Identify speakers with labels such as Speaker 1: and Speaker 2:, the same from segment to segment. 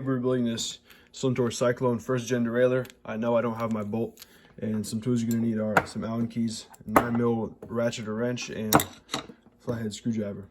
Speaker 1: We're building this Suntour Cyclone first gen derailleur. I know I don't have my bolt, and some tools you're gonna need are some Allen keys, 9mm ratchet or wrench, and flathead screwdriver.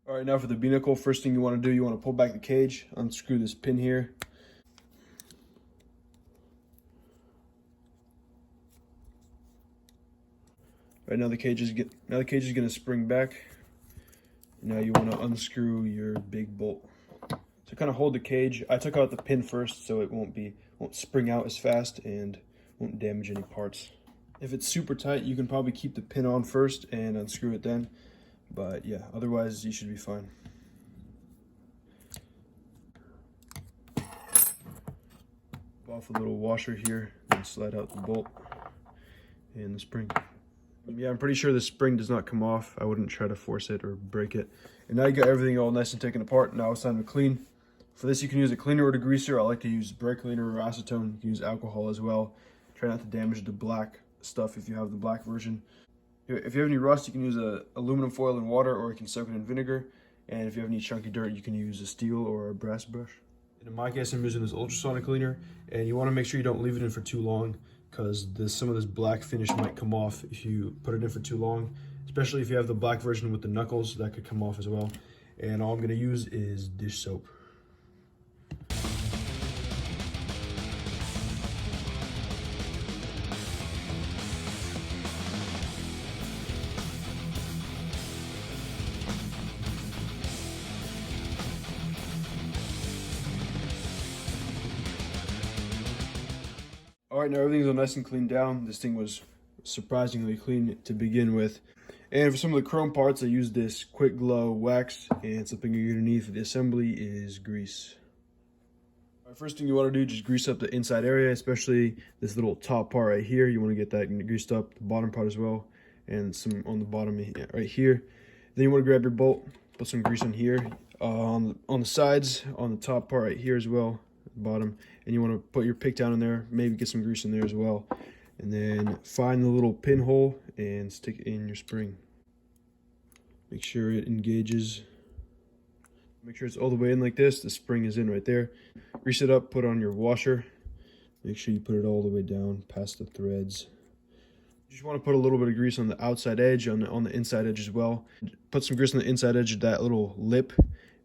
Speaker 1: All right, now for the binnacle, first thing you want to do, you want to pull back the cage, unscrew this pin here. Right now the cage is going to spring back. Now you want to unscrew your big bolt. So kind of hold the cage. I took out the pin first so it won't spring out as fast and won't damage any parts. If it's super tight, you can probably keep the pin on first and unscrew it then. But yeah, otherwise you should be fine. Off a little washer here and slide out the bolt and the spring. Yeah, I'm pretty sure the spring does not come off. I wouldn't try to force it or break it. And now you got everything all nice and taken apart. Now it's time to clean. For this you can use a cleaner or a degreaser. I like to use brake cleaner or acetone. You can use alcohol as well. Try not to damage the black stuff if you have the black version. If you have any rust, you can use aluminum foil and water, or you can soak it in vinegar. And if you have any chunky dirt, you can use a steel or a brass brush. And in my case, I'm using this ultrasonic cleaner, and you want to make sure you don't leave it in for too long, because some of this black finish might come off if you put it in for too long, especially if you have the black version with the knuckles, that could come off as well. And all I'm going to use is dish soap. All right, now everything's all nice and cleaned down. This thing was surprisingly clean to begin with. And for some of the chrome parts, I used this Quick Glow wax, and something you're gonna need for the assembly is grease. All right, first thing you wanna do, just grease up the inside area, especially this little top part right here. You wanna get that greased up, the bottom part as well, and some on the bottom right here. Then you wanna grab your bolt, put some grease on here, on the sides, on the top part right here as well, bottom, and you want to put your pick down in there, maybe get some grease in there as well, and then find the little pinhole and stick it in your spring. Make sure it engages, make sure it's all the way in like this. The spring is in right there. Grease it up, put on your washer, make sure you put it all the way down past the threads. You just want to put a little bit of grease on the outside edge, on the inside edge as well. Put some grease on the inside edge of that little lip,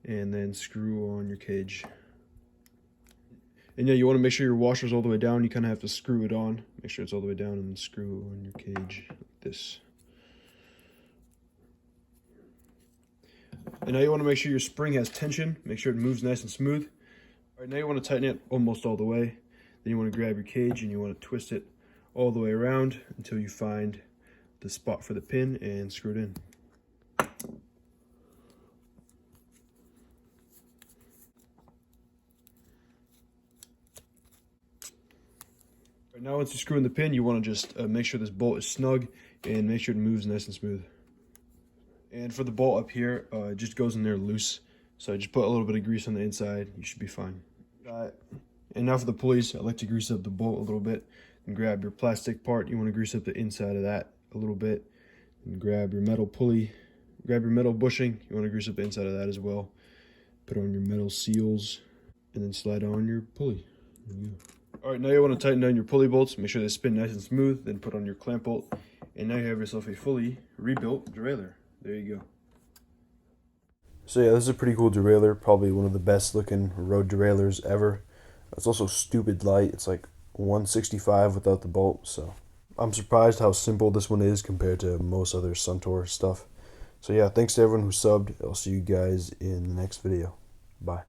Speaker 1: and then screw on your cage. And yeah, you want to make sure your washer's all the way down. You kind of have to screw it on. Make sure it's all the way down and screw on your cage like this. And now you want to make sure your spring has tension. Make sure it moves nice and smooth. All right, now you want to tighten it almost all the way. Then you want to grab your cage and you want to twist it all the way around until you find the spot for the pin and screw it in. Now once you screw in the pin, you want to just make sure this bolt is snug and make sure it moves nice and smooth. And for the bolt up here, it just goes in there loose. So I just put a little bit of grease on the inside. You should be fine. And now for the pulleys, I like to grease up the bolt a little bit. And grab your plastic part. You want to grease up the inside of that a little bit. And grab your metal pulley. Grab your metal bushing. You want to grease up the inside of that as well. Put on your metal seals. And then slide on your pulley. There you go. All right, now you want to tighten down your pulley bolts, make sure they spin nice and smooth, then put on your clamp bolt, and now you have yourself a fully rebuilt derailleur. There you go. So yeah, this is a pretty cool derailleur, probably one of the best looking road derailleurs ever. It's also stupid light. It's like 165 without the bolt, so I'm surprised how simple this one is compared to most other Suntour stuff. So yeah, thanks to everyone who subbed. I'll see you guys in the next video. Bye.